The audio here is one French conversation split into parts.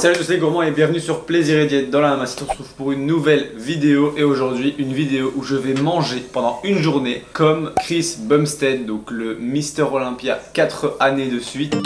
Salut tous les gourmands et bienvenue sur Plaisir et Diète dans la Masse. On se retrouve pour une nouvelle vidéo et aujourd'hui une vidéo où je vais manger pendant une journée comme Chris Bumstead, donc le Mister Olympia 4 années de suite.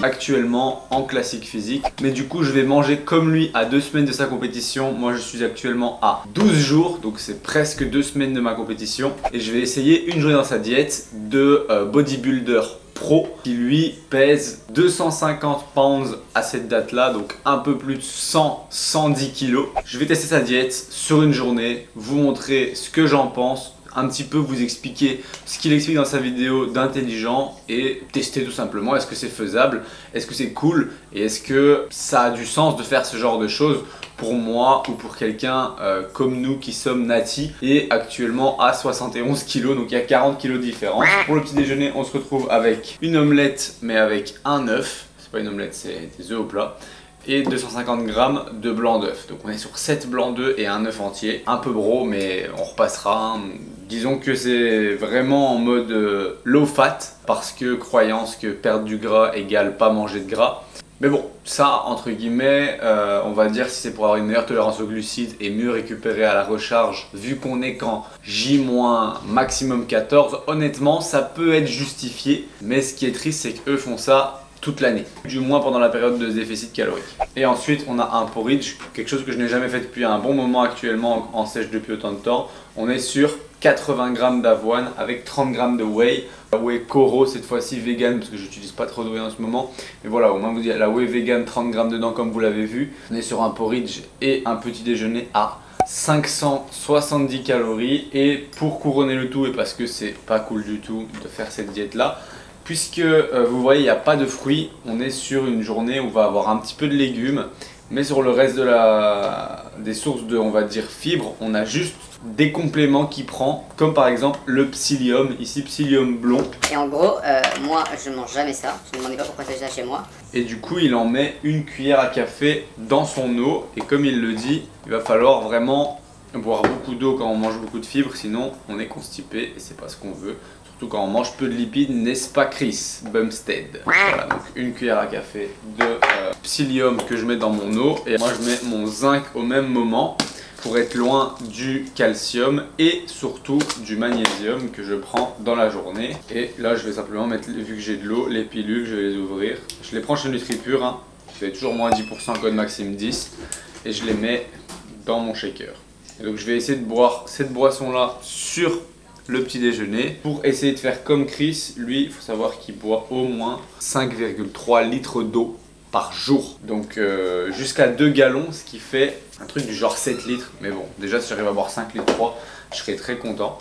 Actuellement en classique physique, mais du coup je vais manger comme lui à 2 semaines de sa compétition. Moi je suis actuellement à 12 jours, donc c'est presque 2 semaines de ma compétition et je vais essayer une journée dans sa diète de bodybuilder pro qui lui pèse 250 pounds à cette date là, donc un peu plus de 110 kilos. Je vais tester sa diète sur une journée, vous montrer ce que j'en pense, un petit peu vous expliquer ce qu'il explique dans sa vidéo d'intelligent et tester tout simplement est-ce que c'est faisable, est-ce que c'est cool et est-ce que ça a du sens de faire ce genre de choses pour moi ou pour quelqu'un comme nous qui sommes natis et actuellement à 71 kg, donc il y a 40 kg de différence. Pour le petit déjeuner on se retrouve avec une omelette mais avec un œuf, c'est pas une omelette c'est des œufs au plat, et 250 g de blanc d'œuf. Donc on est sur 7 blancs d'œufs et un œuf entier. Un peu gros mais on repassera. Disons que c'est vraiment en mode low fat parce que croyance que perdre du gras égale pas manger de gras. Mais bon, ça entre guillemets, on va dire si c'est pour avoir une meilleure tolérance aux glucides et mieux récupérer à la recharge, vu qu'on est qu'en J- maximum 14, honnêtement ça peut être justifié. Mais ce qui est triste c'est qu'eux font ça toute l'année, du moins pendant la période de déficit calorique. Et ensuite on a un porridge, quelque chose que je n'ai jamais fait depuis un bon moment actuellement en sèche depuis autant de temps. On est sur 80 g d'avoine avec 30 g de whey. La whey Koro cette fois-ci vegan parce que j'utilise pas trop de whey en ce moment. Mais voilà, au moins vous dites la whey vegan, 30 g dedans comme vous l'avez vu. On est sur un porridge et un petit déjeuner à 570 calories. Et pour couronner le tout et parce que c'est pas cool du tout de faire cette diète là, puisque vous voyez il n'y a pas de fruits, on est sur une journée où on va avoir un petit peu de légumes, mais sur le reste de des sources de, on va dire, fibres, on a juste des compléments qu'il prend, comme par exemple le psyllium, ici psyllium blond. Et en gros, moi je mange jamais ça, je me demandais pas pourquoi c'est ça chez moi. Et du coup il en met une cuillère à café dans son eau, et comme il le dit, il va falloir vraiment boire beaucoup d'eau quand on mange beaucoup de fibres, sinon on est constipé et c'est pas ce qu'on veut. Surtout quand on mange peu de lipides, n'est-ce pas Chris Bumstead? Voilà, donc une cuillère à café de psyllium que je mets dans mon eau. Et moi je mets mon zinc au même moment pour être loin du calcium et surtout du magnésium que je prends dans la journée. Et là je vais simplement mettre, vu que j'ai de l'eau, les pilules, je vais les ouvrir. Je les prends chez NutriPure, hein. C'est toujours moins 10%, code maxime 10. Et je les mets dans mon shaker. Et donc je vais essayer de boire cette boisson là sur le petit déjeuner pour essayer de faire comme Chris. Lui il faut savoir qu'il boit au moins 5,3 litres d'eau par jour, donc jusqu'à 2 gallons, ce qui fait un truc du genre 7 litres. Mais bon, déjà si j'arrive à boire 5 litres 3, je serais très content.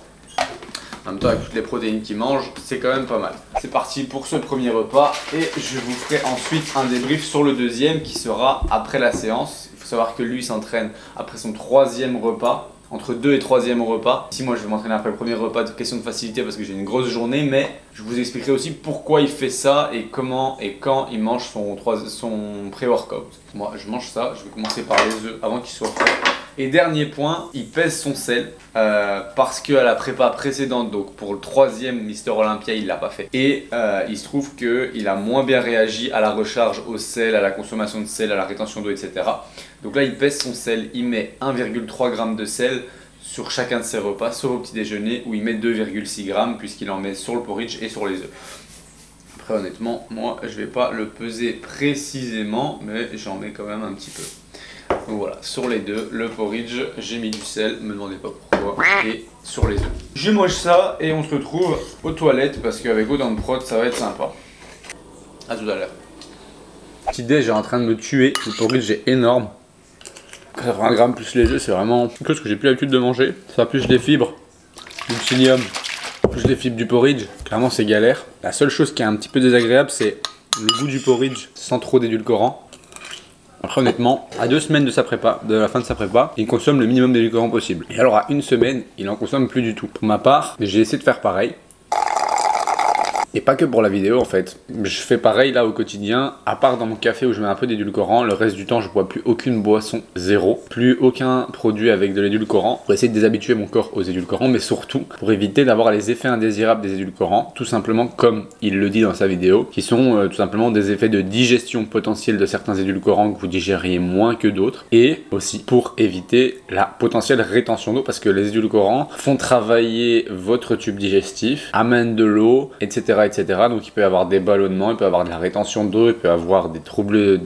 En même temps avec toutes les protéines qu'il mange, c'est quand même pas mal. C'est parti pour ce premier repas et je vous ferai ensuite un débrief sur le deuxième qui sera après la séance. Il faut savoir que lui s'entraîne après son 3e repas, entre 2 et 3e repas. Ici moi je vais m'entraîner après le premier repas, de question de facilité parce que j'ai une grosse journée, mais je vous expliquerai aussi pourquoi il fait ça et comment et quand il mange son pré-workout. Moi je mange ça, je vais commencer par les œufs avant qu'ils soient frais. Et dernier point, il pèse son sel parce qu'à la prépa précédente, donc pour le 3e Mister Olympia, il l'a pas fait. Et il se trouve qu'il a moins bien réagi à la recharge au sel, à la consommation de sel, à la rétention d'eau, etc. Donc là, il pèse son sel, il met 1,3 g de sel sur chacun de ses repas, sauf au petit déjeuner où il met 2,6 g puisqu'il en met sur le porridge et sur les œufs. Après, honnêtement, moi, je vais pas le peser précisément, mais j'en mets quand même un petit peu. Donc voilà, sur les deux, le porridge, j'ai mis du sel, me demandez pas pourquoi, et sur les œufs. Je mange ça et on se retrouve aux toilettes parce qu'avec autant de prod, ça va être sympa. A tout à l'heure. Petit déj est en train de me tuer, le porridge est énorme. 80 g plus les œufs, c'est vraiment quelque chose que j'ai plus l'habitude de manger. Ça plus les fibres, du psyllium, plus les fibres du porridge. Clairement, c'est galère. La seule chose qui est un petit peu désagréable, c'est le goût du porridge sans trop d'édulcorant. Après honnêtement, à 2 semaines de la fin de sa prépa, il consomme le minimum d'édulcorant possible. Et alors à 1 semaine, il en consomme plus du tout. Pour ma part, j'ai essayé de faire pareil. Et pas que pour la vidéo en fait. Je fais pareil là au quotidien, à part dans mon café où je mets un peu d'édulcorant, le reste du temps je bois plus aucune boisson, zéro. Plus aucun produit avec de l'édulcorant pour essayer de déshabituer mon corps aux édulcorants, mais surtout pour éviter d'avoir les effets indésirables des édulcorants, tout simplement comme il le dit dans sa vidéo, qui sont tout simplement des effets de digestion potentielle de certains édulcorants que vous digériez moins que d'autres, et aussi pour éviter la potentielle rétention d'eau, parce que les édulcorants font travailler votre tube digestif, amènent de l'eau, etc., etc. Donc il peut y avoir des ballonnements, il peut y avoir de la rétention d'eau, il peut y avoir des troubles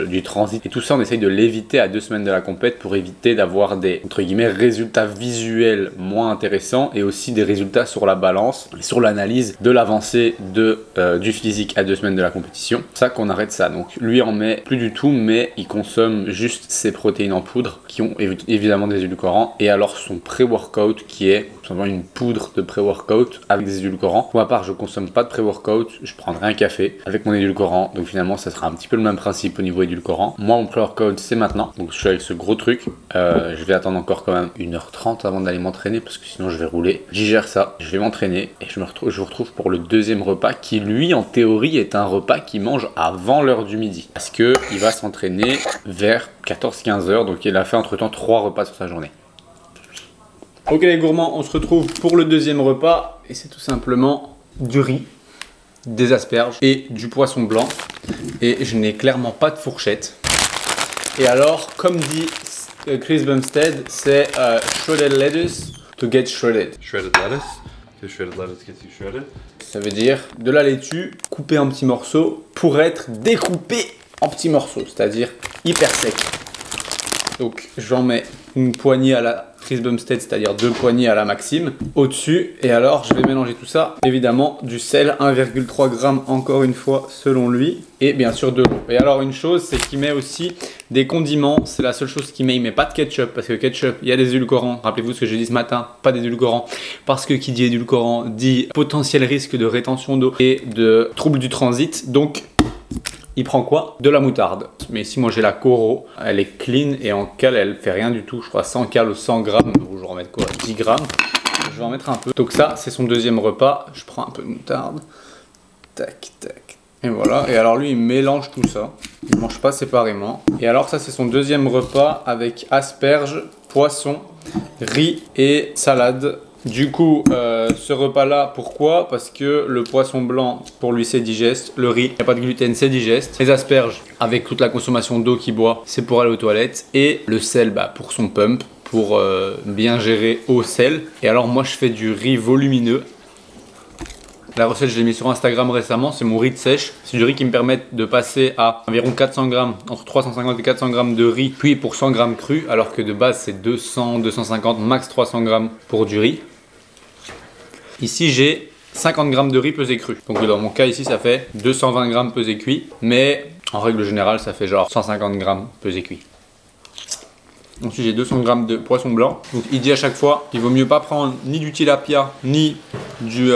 du transit, et tout ça on essaye de l'éviter à 2 semaines de la compète pour éviter d'avoir des, entre guillemets, résultats visuels moins intéressants, et aussi des résultats sur la balance, sur l'analyse de l'avancée du physique à 2 semaines de la compétition. C'est ça qu'on arrête ça. Donc lui en met plus du tout, mais il consomme juste ses protéines en poudre qui ont évidemment des édulcorants, et alors son pré-workout qui est tout simplement une poudre de pré-workout avec des édulcorants. Pour ma part, je consomme pas de pré-workout, je prendrai un café avec mon édulcorant, donc finalement ça sera un petit peu le même principe au niveau édulcorant. Moi mon pré-workout c'est maintenant, donc je suis avec ce gros truc. Je vais attendre encore quand même 1h30 avant d'aller m'entraîner parce que sinon je vais rouler. J'y gère ça, je vais m'entraîner et je vous retrouve pour le deuxième repas qui lui en théorie est un repas qu'il mange avant l'heure du midi, parce que il va s'entraîner vers 14-15 heures, donc il a fait entre temps 3 repas sur sa journée. Ok les gourmands, on se retrouve pour le deuxième repas et c'est tout simplement du riz, des asperges et du poisson blanc, et je n'ai clairement pas de fourchette. Et alors, comme dit Chris Bumstead, c'est shredded lettuce to get shredded. Shredded lettuce. The shredded lettuce gets you shredded. Ça veut dire de la laitue coupée en petits morceaux pour être découpée en petits morceaux, c'est-à-dire hyper sec. Donc j'en mets une poignée à la Chris Bumstead, c'est-à-dire 2 poignées à la Maxime, au-dessus. Et alors je vais mélanger tout ça, évidemment du sel, 1,3 g encore une fois selon lui, et bien sûr de l'eau. Et alors une chose, c'est qu'il met aussi des condiments, c'est la seule chose qu'il met. Il met pas de ketchup, parce que ketchup, il y a des édulcorants. Rappelez-vous ce que j'ai dit ce matin, pas d'édulcorants, parce que qui dit édulcorant dit potentiel risque de rétention d'eau et de troubles du transit. Donc il prend quoi? De la moutarde. Mais ici, moi j'ai la Coro, elle est clean et en cale, elle fait rien du tout. Je crois 100 cales ou 100 grammes, ou je vais en mettre quoi? 10 grammes. Je vais en mettre un peu. Donc ça, c'est son deuxième repas. Je prends un peu de moutarde. Tac, tac. Et voilà. Et alors lui, il mélange tout ça. Il ne mange pas séparément. Et alors ça, c'est son deuxième repas avec asperges, poisson, riz et salade. Du coup, ce repas-là, pourquoi? Parce que le poisson blanc, pour lui, c'est digeste. Le riz, il n'y a pas de gluten, c'est digeste. Les asperges, avec toute la consommation d'eau qu'il boit, c'est pour aller aux toilettes. Et le sel, bah, pour son pump, pour bien gérer eau, sel. Et alors, moi, je fais du riz volumineux. La recette, je l'ai mis sur Instagram récemment, c'est mon riz de sèche. C'est du riz qui me permet de passer à environ 400 grammes, entre 350 et 400 grammes de riz, puis pour 100 grammes cru, alors que de base, c'est 200, 250, max 300 grammes pour du riz. Ici, j'ai 50 grammes de riz pesé cru. Donc dans mon cas ici, ça fait 220 grammes pesé cuit. Mais en règle générale, ça fait genre 150 grammes pesé cuit. Ensuite, j'ai 200 grammes de poisson blanc. Donc il dit à chaque fois, il vaut mieux pas prendre ni du tilapia, ni du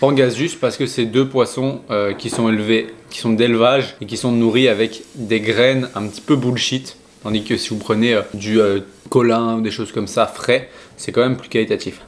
pangasius, parce que c'est deux poissons qui sont élevés, qui sont d'élevage et qui sont nourris avec des graines un petit peu bullshit. Tandis que si vous prenez du colin ou des choses comme ça frais, c'est quand même plus qualitatif.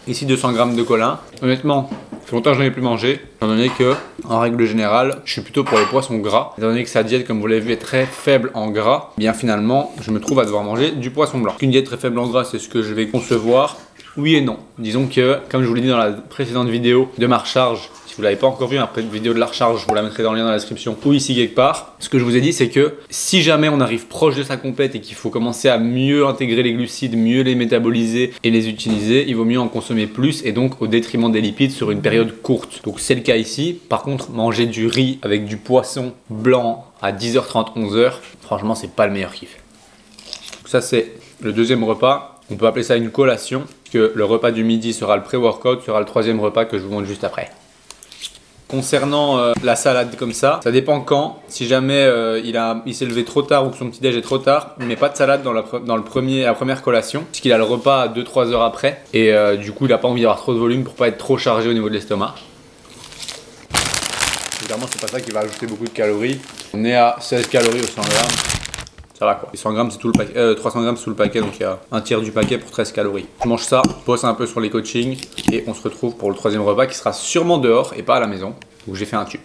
Ici 200 grammes de colin. Honnêtement, ça fait longtemps que je n'en ai plus mangé, étant donné que, en règle générale, je suis plutôt pour les poissons gras. Étant donné que sa diète, comme vous l'avez vu, est très faible en gras, bien finalement, je me trouve à devoir manger du poisson blanc. Une diète très faible en gras, c'est ce que je vais concevoir. Oui et non. Disons que, comme je vous l'ai dit dans la précédente vidéo de ma recharge, si vous ne l'avez pas encore vu, après une vidéo de la recharge, je vous la mettrai dans le lien dans la description ou ici quelque part. Ce que je vous ai dit, c'est que si jamais on arrive proche de sa compète et qu'il faut commencer à mieux intégrer les glucides, mieux les métaboliser et les utiliser, il vaut mieux en consommer plus et donc au détriment des lipides sur une période courte. Donc c'est le cas ici. Par contre, manger du riz avec du poisson blanc à 10h30, 11h, franchement, c'est pas le meilleur kiff. Donc ça, c'est le deuxième repas. On peut appeler ça une collation, que le repas du midi sera le pré-workout, sera le troisième repas que je vous montre juste après. Concernant la salade comme ça dépend quand. Si jamais il s'est levé trop tard ou que son petit déj est trop tard, il met pas de salade dans la première collation, puisqu'il a le repas 2-3 heures après. Et du coup, il n'a pas envie d'avoir trop de volume pour pas être trop chargé au niveau de l'estomac. Évidemment, c'est pas ça qui va ajouter beaucoup de calories. On est à 16 calories au 100 grammes. Ça va quoi. Et 100 grammes c'est tout le paquet, 300 grammes c'est tout le paquet, donc il y a un tiers du paquet pour 13 calories. Je mange ça, bosse un peu sur les coachings et on se retrouve pour le troisième repas qui sera sûrement dehors et pas à la maison où j'ai fait un tube.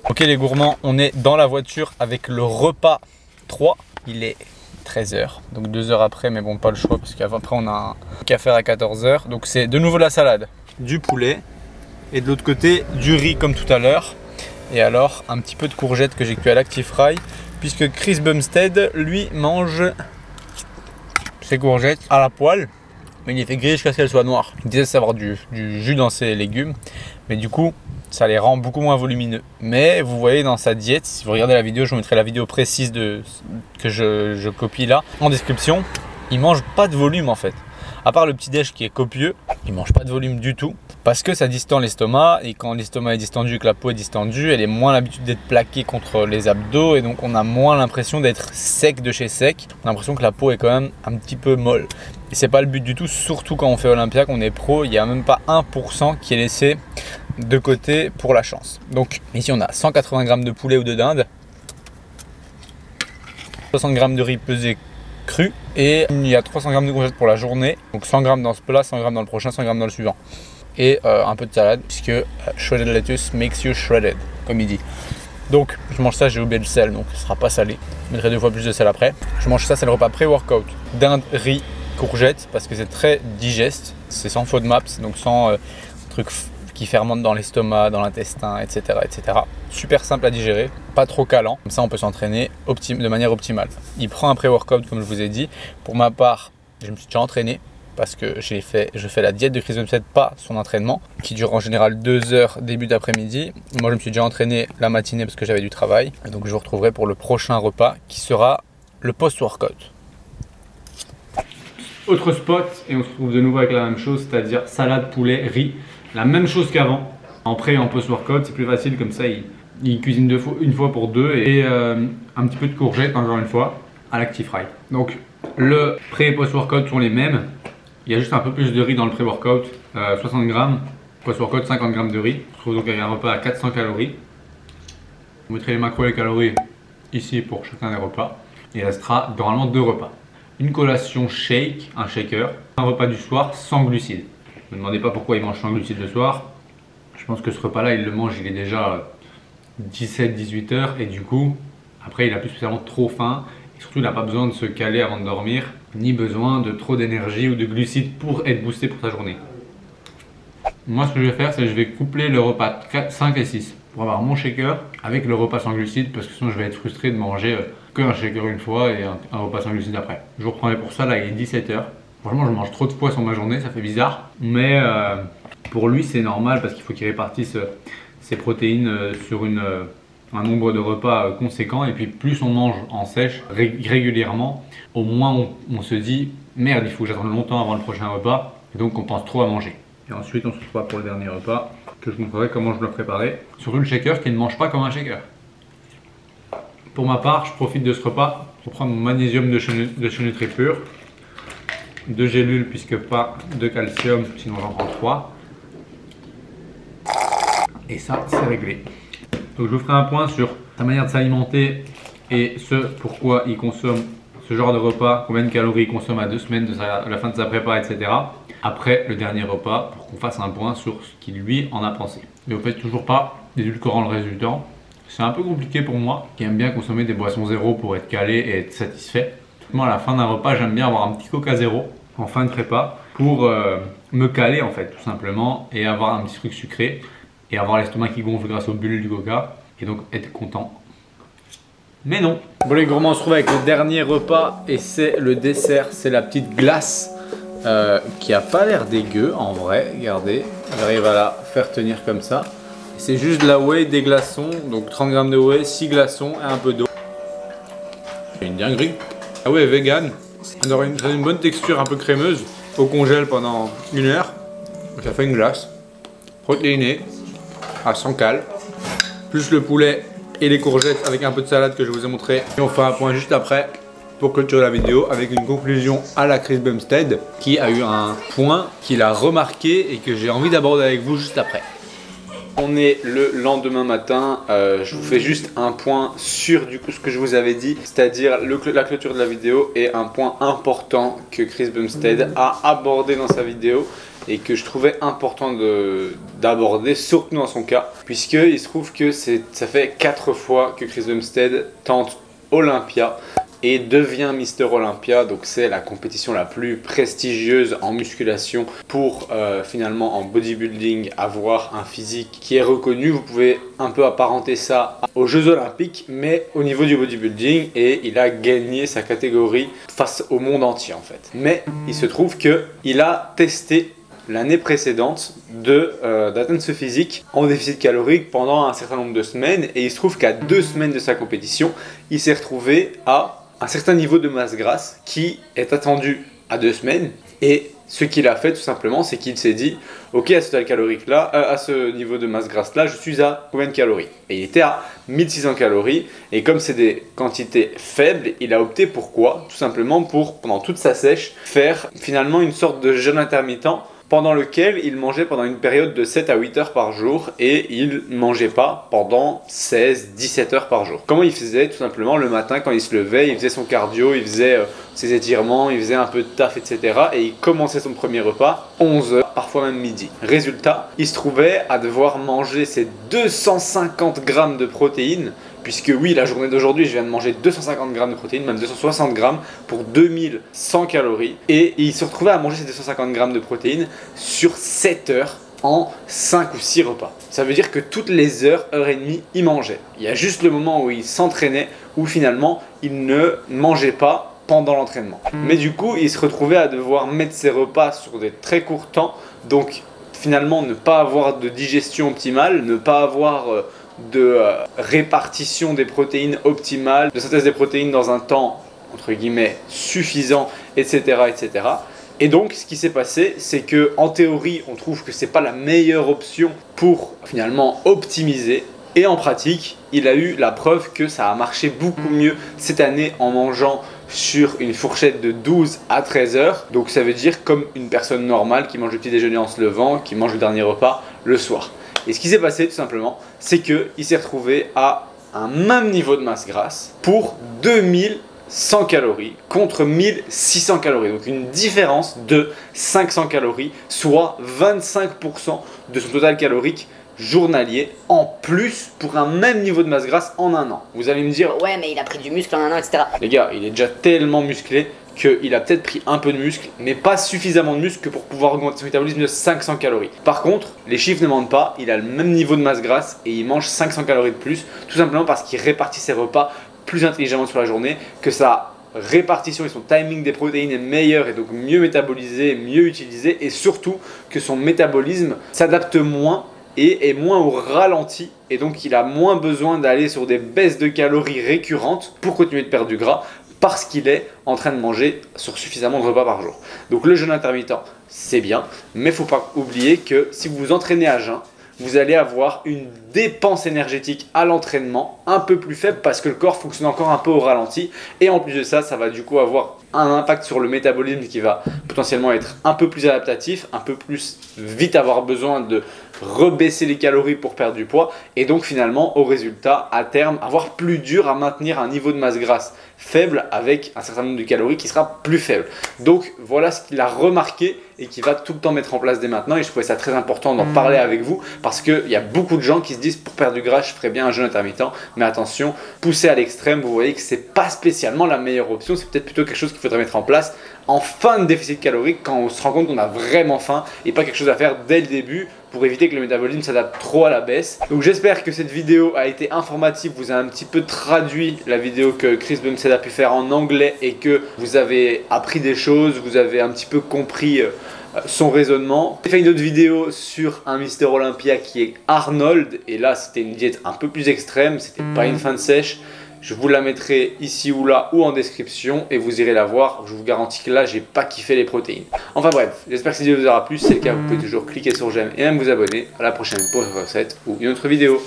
Ok les gourmands, on est dans la voiture avec le repas 3. Il est 13h, donc 2 heures après, mais bon pas le choix parce qu'après on a un café à 14h. Donc c'est de nouveau la salade, du poulet et de l'autre côté du riz comme tout à l'heure. Et alors un petit peu de courgettes que j'ai cuit à l'Actifry, puisque Chris Bumstead lui mange ses courgettes à la poêle, mais il les fait griller jusqu'à ce qu'elles soient noires. Il disait savoir du jus dans ses légumes, mais du coup ça les rend beaucoup moins volumineux. Mais vous voyez dans sa diète, si vous regardez la vidéo, je vous mettrai la vidéo précise que je copie là en description, il mange pas de volume en fait. À part le petit déj qui est copieux, il mange pas de volume du tout parce que ça distend l'estomac, et quand l'estomac est distendu et que la peau est distendue, elle est moins l'habitude d'être plaquée contre les abdos et donc on a moins l'impression d'être sec de chez sec. On a l'impression que la peau est quand même un petit peu molle. Et c'est pas le but du tout, surtout quand on fait Olympia, qu'on est pro, il n'y a même pas 1% qui est laissé de côté pour la chance. Donc ici on a 180 grammes de poulet ou de dinde, 60 grammes de riz pesé cru et il y a 300 grammes de courgettes pour la journée. Donc 100 grammes dans ce plat, 100 grammes dans le prochain, 100 grammes dans le suivant. Et un peu de salade puisque shredded lettuce makes you shredded, comme il dit. Donc je mange ça, j'ai oublié le sel, donc ce sera pas salé. Je mettrai 2 fois plus de sel après. Je mange ça, c'est le repas pré-workout. Dinde, riz, courgettes parce que c'est très digeste. C'est sans FODMAPs, donc sans trucs qui fermentent dans l'estomac, dans l'intestin, etc., etc. Super simple à digérer, pas trop calant. Comme ça, on peut s'entraîner de manière optimale. Il prend un pré-workout, comme je vous ai dit. Pour ma part, je me suis déjà entraîné parce que je fais la diète de Chris Bumstead, pas son entraînement, qui dure en général 2 heures début d'après-midi. Moi, je me suis déjà entraîné la matinée parce que j'avais du travail. Et donc, je vous retrouverai pour le prochain repas qui sera le post-workout. Autre spot, et on se retrouve de nouveau avec la même chose, c'est-à-dire salade, poulet, riz. La même chose qu'avant. En pré et en post-workout, c'est plus facile, comme ça il cuisine une fois pour deux, et un petit peu de courgettes encore une fois à l'Actifry. Donc le pré et post-workout sont les mêmes. Il y a juste un peu plus de riz dans le pré-workout, 60 grammes, post-workout 50 grammes de riz. On se retrouve donc avec un repas à 400 calories. Vous mettrez les macros et les calories ici pour chacun des repas. Il restera normalement 2 repas. Une collation shake, un shaker, un repas du soir sans glucides. Ne me demandez pas pourquoi il mange sans glucides le soir. Je pense que ce repas-là, il le mange, il est déjà 17-18 heures et du coup, après, il a plus spécialement trop faim. Et surtout, il n'a pas besoin de se caler avant de dormir, ni besoin de trop d'énergie ou de glucides pour être boosté pour sa journée. Moi, ce que je vais faire, c'est que je vais coupler le repas 5 et 6 pour avoir mon shaker avec le repas sans glucides, parce que sinon, je vais être frustré de manger qu'un shaker une fois et un repas sans glucides après. Je vous reprendrai pour ça, là, il est 17 heures. Franchement, je mange trop de fois sur ma journée, ça fait bizarre. Mais pour lui, c'est normal parce qu'il faut qu'il répartisse ses protéines sur un nombre de repas conséquent. Et puis, plus on mange en sèche régulièrement, au moins on se dit merde, il faut que j'attende longtemps avant le prochain repas. Et donc, on pense trop à manger. Et ensuite, on se retrouve pour le dernier repas que je vous montrerai comment je dois préparer. Surtout le shaker qui ne mange pas comme un shaker. Pour ma part, je profite de ce repas pour prendre mon magnésium de chez NutriPure. 2 gélules puisque pas de calcium, sinon j'en prends 3. Et ça, c'est réglé. Donc je vous ferai un point sur sa manière de s'alimenter et pourquoi il consomme ce genre de repas, combien de calories il consomme à 2 semaines de la fin de sa prépa, etc. Après le dernier repas, pour qu'on fasse un point sur ce qu'il lui en a pensé. Mais vous faites toujours pas d'édulcorant le résultat. C'est un peu compliqué pour moi, qui aime bien consommer des boissons zéro pour être calé et être satisfait. Moi, à la fin d'un repas, j'aime bien avoir un petit Coca zéro en fin de prépa pour me caler en fait, tout simplement, et avoir un petit truc sucré et avoir l'estomac qui gonfle grâce aux bulles du Coca et donc être content. Mais non. Bon les gourmands, on se retrouve avec le dernier repas et c'est le dessert, c'est la petite glace qui a pas l'air dégueu en vrai. Regardez, j'arrive à la faire tenir comme ça. C'est juste de la whey, des glaçons, donc 30 grammes de whey, 6 glaçons et un peu d'eau. C'est une dinguerie. Ah ouais, vegan. Ça a une bonne texture un peu crémeuse. Au congèle pendant 1 heure. Ça fait une glace. Protéinée. À 100 cal. Plus le poulet et les courgettes avec un peu de salade que je vous ai montré. Et on fait un point juste après pour clôturer la vidéo avec une conclusion à la Chris Bumstead qui a eu un point qu'il a remarqué et que j'ai envie d'aborder avec vous juste après. On est le lendemain matin, je vous fais juste un point sur du coup ce que je vous avais dit, c'est-à-dire la clôture de la vidéo est un point important que Chris Bumstead a abordé dans sa vidéo et que je trouvais important d'aborder, surtout dans son cas, puisqu'il se trouve que ça fait 4 fois que Chris Bumstead tente Olympia et devient Mister Olympia, donc c'est la compétition la plus prestigieuse en musculation pour finalement en bodybuilding avoir un physique qui est reconnu. Vous pouvez un peu apparenter ça aux Jeux Olympiques, mais au niveau du bodybuilding, et il a gagné sa catégorie face au monde entier en fait. Mais il se trouve qu'il a testé l'année précédente d'atteindre ce physique en déficit calorique pendant un certain nombre de semaines, et il se trouve qu'à 2 semaines de sa compétition, il s'est retrouvé à un certain niveau de masse grasse qui est attendu à 2 semaines, et ce qu'il a fait tout simplement, c'est qu'il s'est dit ok, à ce total calorique là, à ce niveau de masse grasse là, je suis à combien de calories? Et il était à 1600 calories, et comme c'est des quantités faibles, il a opté pour quoi? Tout simplement pour, pendant toute sa sèche, faire finalement une sorte de jeûne intermittent pendant lequel il mangeait pendant une période de 7 à 8 heures par jour, et il ne mangeait pas pendant 16-17 heures par jour. Comment il faisait? Tout simplement le matin quand il se levait, il faisait son cardio, il faisait ses étirements, il faisait un peu de taf, etc. Et il commençait son premier repas 11 heures, parfois même midi. Résultat, il se trouvait à devoir manger ses 250 grammes de protéines, puisque oui, la journée d'aujourd'hui, je viens de manger 250 grammes de protéines, même 260 grammes pour 2100 calories. Et il se retrouvait à manger ces 250 grammes de protéines sur 7 heures en 5 ou 6 repas. Ça veut dire que toutes les heures et demie, il mangeait. Il y a juste le moment où il s'entraînait, où finalement, il ne mangeait pas pendant l'entraînement. Mais du coup, il se retrouvait à devoir mettre ses repas sur des très courts temps, donc finalement ne pas avoir de digestion optimale, ne pas avoir de répartition des protéines optimale, de synthèse des protéines dans un temps entre guillemets suffisant, etc., etc. Et donc ce qui s'est passé, c'est que en théorie on trouve que c'est pas la meilleure option pour finalement optimiser, et en pratique il a eu la preuve que ça a marché beaucoup mieux cette année en mangeant sur une fourchette de 12 à 13 heures. Donc ça veut dire comme une personne normale qui mange le petit déjeuner en se levant, qui mange le dernier repas le soir. Et ce qui s'est passé tout simplement, c'est qu'il s'est retrouvé à un même niveau de masse grasse pour 2100 calories contre 1600 calories. Donc une différence de 500 calories, soit 25% de son total calorique journalier en plus pour un même niveau de masse grasse en un an. Vous allez me dire ouais, mais il a pris du muscle en un an, etc. Les gars, il est déjà tellement musclé qu'il a peut-être pris un peu de muscle, mais pas suffisamment de muscle pour pouvoir augmenter son métabolisme de 500 calories. Par contre, les chiffres ne mentent pas, il a le même niveau de masse grasse et il mange 500 calories de plus, tout simplement parce qu'il répartit ses repas plus intelligemment sur la journée, que sa répartition et son timing des protéines est meilleur et donc mieux métabolisé, mieux utilisé, et surtout que son métabolisme s'adapte moins et est moins au ralenti, et donc il a moins besoin d'aller sur des baisses de calories récurrentes pour continuer de perdre du gras, parce qu'il est en train de manger sur suffisamment de repas par jour. Donc le jeûne intermittent, c'est bien, mais il ne faut pas oublier que si vous vous entraînez à jeun, vous allez avoir une dépense énergétique à l'entraînement un peu plus faible parce que le corps fonctionne encore un peu au ralenti, et en plus de ça, ça va du coup avoir un impact sur le métabolisme qui va potentiellement être un peu plus adaptatif, un peu plus vite avoir besoin de rebaisser les calories pour perdre du poids, et donc finalement au résultat à terme avoir plus dur à maintenir un niveau de masse grasse faible avec un certain nombre de calories qui sera plus faible. Donc voilà ce qu'il a remarqué et qu'il va tout le temps mettre en place dès maintenant, et je trouvais ça très important d'en parler avec vous parce qu'il y a beaucoup de gens qui se disent pour perdre du gras je ferais bien un jeûne intermittent, mais attention, poussé à l'extrême, vous voyez que c'est pas spécialement la meilleure option, c'est peut-être plutôt quelque chose qu'il faudrait mettre en place en fin de déficit calorique quand on se rend compte qu'on a vraiment faim, et pas quelque chose à faire dès le début pour éviter que le métabolisme s'adapte trop à la baisse. Donc j'espère que cette vidéo a été informative, vous a un petit peu traduit la vidéo que Chris Bumstead a pu faire en anglais et que vous avez appris des choses, vous avez un petit peu compris son raisonnement. J'ai fait une autre vidéo sur un Mister Olympia qui est Arnold, et là c'était une diète un peu plus extrême, c'était pas une fin de sèche. Je vous la mettrai ici ou là ou en description et vous irez la voir. Je vous garantis que là, j'ai pas kiffé les protéines. Enfin bref, j'espère que cette vidéo vous aura plu. Si c'est le cas, vous pouvez toujours cliquer sur j'aime et même vous abonner. À la prochaine pour une recette ou une autre vidéo.